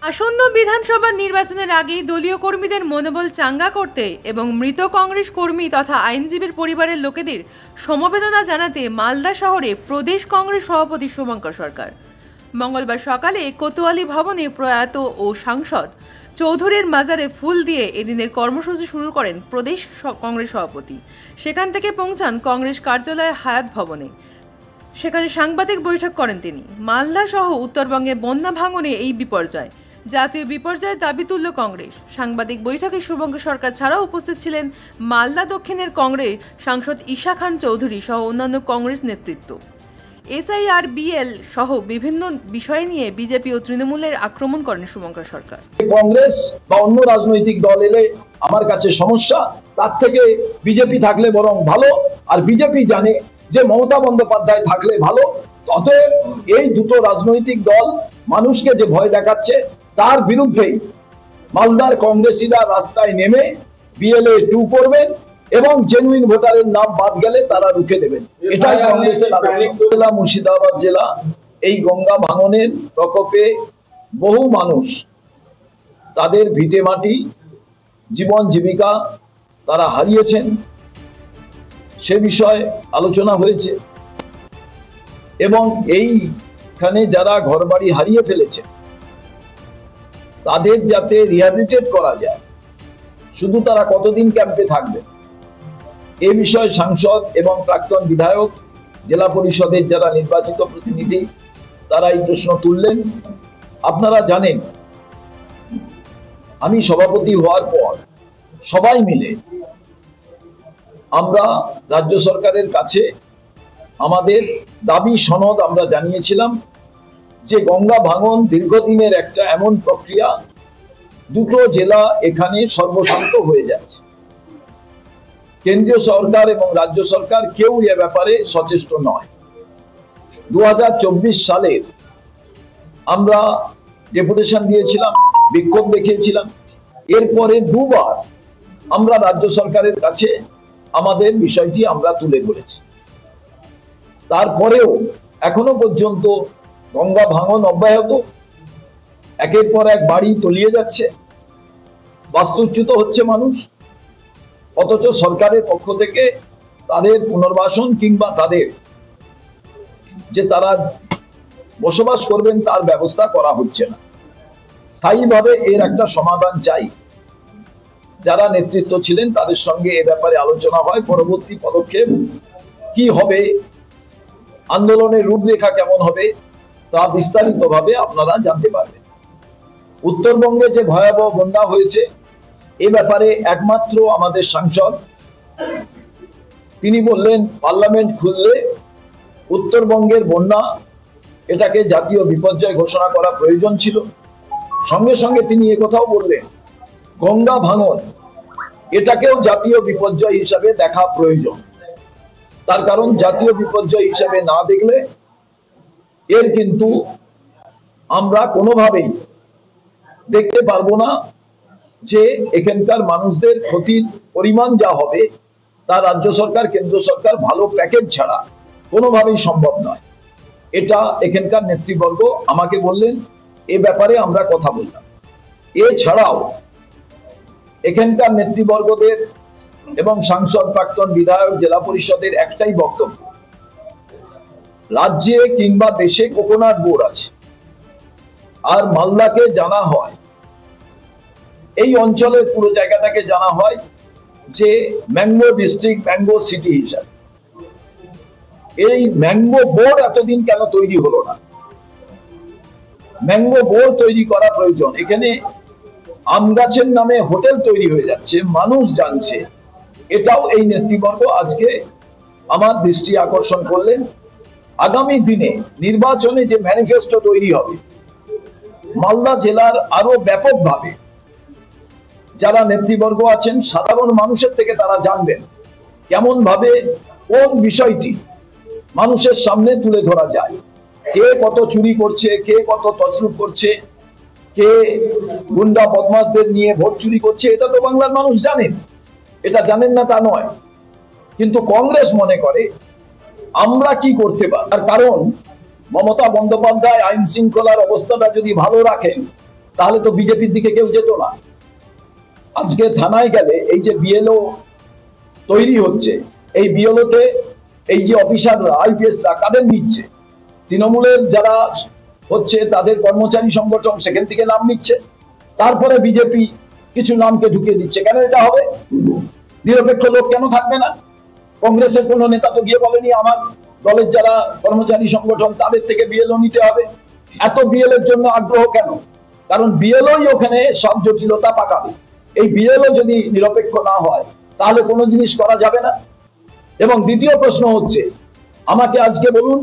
আসন্ন বিধানসভা নির্বাচনের আগেই দলীয় কর্মীদের মনোবল চাঙ্গা করতে এবং মৃত কংগ্রেস কর্মী তথা আইনজীবীর পরিবারের লোকেদের সমবেদনা জানাতে মালদা শহরে প্রদেশ কংগ্রেস সভাপতি শুভঙ্কর সরকার মঙ্গলবার সকালে কোতোয়ালি ভবনে প্রয়াত ও সাংসদ চৌধুরীর মাজারে ফুল দিয়ে এদিনের কর্মসূচি শুরু করেন প্রদেশ কংগ্রেস সভাপতি। সেখান থেকে পৌঁছান কংগ্রেস কার্যালয় হায়াত ভবনে। সেখানে সাংবাদিক বৈঠক করেন তিনি। মালদা সহ উত্তরবঙ্গে বন্যা ভাঙনে এই বিপর্যয়, জাতীয় বিপর্যয়ের দাবি তুলল কংগ্রেস। সাংবাদিক বৈঠকে শুভঙ্কর সরকার ছাড়াও উপস্থিত ছিলেন মালদা দক্ষিণের কংগ্রেস সাংসদ ঈশা খান চৌধুরী সহ অন্যান্য কংগ্রেস নেতৃত্ব। SIRBL সহ বিভিন্ন বিষয় নিয়ে বিজেপি ও তৃণমূলের আক্রমণ করেন শুভঙ্কর সরকার। কংগ্রেস বা অন্য রাজনৈতিক দল এলে আমার কাছে সমস্যা, তার থেকে বিজেপি থাকলে বরং ভালো। আর বিজেপি জানে যে মমতা বন্দ্যোপাধ্যায় থাকলে ভালো। অতএব এই দুটো রাজনৈতিক দল মানুষকে যে ভয় দেখাচ্ছে তার বিরুদ্ধেই মালদার কংগ্রেসীরা রাস্তায় নেমে BLA 2 করবেন এবং জেনুইন ভোটারের নাম বাদ গেলে তারা রুখে দেবেন। এটাই কংগ্রেসের জেলা মুর্শিদাবাদ জেলা এই গঙ্গা ভাঙনের প্রকোপে বহু মানুষ তাদের ভিটে মাটি, জীবন জীবিকা তারা হারিয়েছেন, সে বিষয়ে আলোচনা হয়েছে এবং এইখানে যারা ঘরবাড়ি হারিয়ে ফেলেছে তাদের যাতে রিহ্যাবিলিটেট করা যায়, শুধু তারা কতদিন ক্যাম্পে থাকবে এ বিষয়ে সাংসদ এবং প্রাক্তন বিধায়ক, জেলা পরিষদের যারা নির্বাচিত প্রতিনিধি তারা এই প্রশ্ন তুললেন। আপনারা জানেন আমি সভাপতি হওয়ার পর সবাই মিলে আমরা রাজ্য সরকারের কাছে আমাদের দাবি সনদ আমরা জানিয়েছিলাম যে গঙ্গা ভাঙন দীর্ঘদিনের একটা এমন প্রক্রিয়া, দুটো জেলা এখানে সর্বশান্ত হয়ে যাচ্ছে। কেন্দ্রীয় সরকার এবং রাজ্য সরকার কেউ এ ব্যাপারে সচেষ্ট নয়। 2024 সালের আমরা ডেপুটেশন দিয়েছিলাম, বিক্ষোভ দেখিয়েছিলাম। এরপরে দুবার আমরা রাজ্য সরকারের কাছে আমাদের বিষয়টি আমরা তুলে ধরেছি। তারপরেও এখনো পর্যন্ত গঙ্গা ভাঙন অব্যাহত, একের পর এক বাড়ি তলিয়ে যাচ্ছে, বাস্তুচ্যুত হচ্ছে মানুষ, অথচ সরকারের পক্ষ থেকে তাদের পুনর্বাসন কিংবা তাদের যে তারা বসবাস করবেন তার ব্যবস্থা করা হচ্ছে না। স্থায়ীভাবে এর একটা সমাধান চাই। যারা নেতৃত্ব ছিলেন তাদের সঙ্গে এ ব্যাপারে আলোচনা হয়, পরবর্তী পদক্ষেপ কি হবে, আন্দোলনের রূপরেখা কেমন হবে তা বিস্তারিতভাবে আপনারা জানতে পারবেন। উত্তরবঙ্গে যে ভয়াবহ বন্যা হয়েছে এ ব্যাপারে একমাত্র আমাদের সাংসদ তিনি বললেন পার্লামেন্ট খুললে উত্তরবঙ্গের বন্যা এটাকে জাতীয় বিপর্যয় ঘোষণা করা প্রয়োজন ছিল। সঙ্গে সঙ্গে তিনি একথাও বললেন গঙ্গা ভাঙন এটাকেও জাতীয় বিপর্যয় হিসাবে দেখা প্রয়োজন। তার কারণ জাতীয় বিপর্যয় হিসাবে না দেখলে এর কিন্তু আমরা কোনোভাবেই দেখতে পারবো না যে এখানকার মানুষদের ক্ষতির পরিমাণ যা হবে তা রাজ্য সরকার কেন্দ্র সরকার ভালো প্যাকেজ ছাড়া কোনোভাবেই সম্ভব নয়। এটা এখানকার নেতৃবর্গ আমাকে বললেন, এ ব্যাপারে আমরা কথা বললাম। এছাড়াও এখানকার নেতৃবর্গদের এবং সাংসদ, প্রাক্তন বিধায়ক, জেলা পরিষদের একটাই বক্তব্য, রাজ্যে কিংবা দেশে কোকোনাট বোর্ড আছে। আর মালদাকে জানা হয়, এই অঞ্চলের পুরো জায়গাটাকে জানা হয় যে ম্যাঙ্গো ডিস্ট্রিক্ট, ম্যাঙ্গো সিটি হিসাবে। এই ম্যাঙ্গো বোর্ড এতদিন কেন তৈরি হলো না? ম্যাঙ্গো বোর্ড তৈরি করা প্রয়োজন। এখানে আম গাছের নামে হোটেল তৈরি হয়ে যাচ্ছে, মানুষ জানছে। এটাও এই নেতৃবর্গ আজকে আমার দৃষ্টি আকর্ষণ করলেন। আগামী দিনে নির্বাচনে যে ম্যানিফেস্টো তৈরি হবে মালদা জেলার আরো ব্যাপকভাবে যারা নেতৃবর্গ আছেন সাধারণ মানুষের থেকে তারা জানবেন কেমন ভাবে কোন বিষয়টি মানুষের সামনে তুলে ধরা যায়, কে কত চুরি করছে, কে কত তছরুপ করছে, কে গুন্ডা বদমাশদের নিয়ে ভোট চুরি করছে। এটা তো বাংলার মানুষ জানেন, এটা জানেন না তা নয়। কিন্তু কংগ্রেস মনে করে আমরা কি করতে পারি। তার কারণ মমতা বন্দ্যোপাধ্যায় আইন শৃঙ্খলার অবস্থাটা যদি ভালো রাখেন তাহলে তো বিজেপির দিকে কেউ যেত না। আজকে থানায় গেলে এই যে বিএলও তৈরি হচ্ছে, এই বিএলওতে এই যে অফিসাররা আইপিএসরা কাদের নিচ্ছে? তৃণমূলের যারা হচ্ছে তাদের কর্মচারী সংগঠন সেখান থেকে নাম নিচ্ছে, তারপরে বিজেপি কিছু নামকে ঢুকিয়ে দিচ্ছে। কেন এটা হবে? নিরপেক্ষ লোক কেন থাকবে না? কংগ্রেসের কোন নেতা তো গিয়ে বলেনি আমার দলের যারা কর্মচারী সংগঠন তাদের থেকে বিএলও নিতে হবে। এত বিএলওর জন্য আগ্রহ কেন? কারণ বিএলওই ওখানে সব জটিলতা পাকাবে। এই বিএলও যদি নিরপেক্ষ না হয় তাহলে কোনো জিনিস করা যাবে না। এবং দ্বিতীয় প্রশ্ন হচ্ছে, আমাকে আজকে বলুন,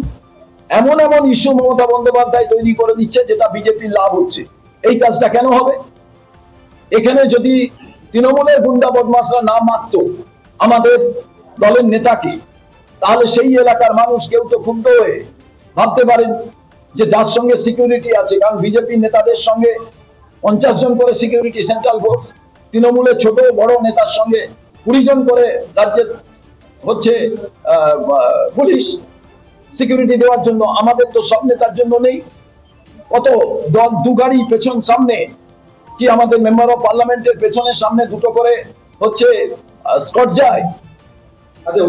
এমন এমন ইস্যু মমতা বন্দ্যোপাধ্যায় তৈরি করে দিচ্ছে যেটা বিজেপির লাভ হচ্ছে, এই কাজটা কেন হবে? এখানে যদি তৃণমূলের গুন্ডা বদমাশরা না মারত আমাদের দলের নেতাকে, তাহলে সেই এলাকার মানুষ কেউ তো ক্ষুব্ধ হয়ে ভাবতে পারেন যে যার সঙ্গে সিকিউরিটি আছে, কারণ বিজেপি নেতাদের সঙ্গে 50 জন করে সিকিউরিটি সেন্ট্রাল ফোর্স, তৃণমূলের ছোট বড় নেতার সঙ্গে 20 জন করে রাজ্যের হচ্ছে পুলিশ সিকিউরিটি দেওয়ার জন্য। আমাদের তো সব নেতার জন্য নেই। কত দু গাড়ি পেছন সামনে, কি আমাদের মেম্বার অফ পার্লামেন্টের পেছনের সামনে দুটো করে হচ্ছে স্কট যায়। আচ্ছা,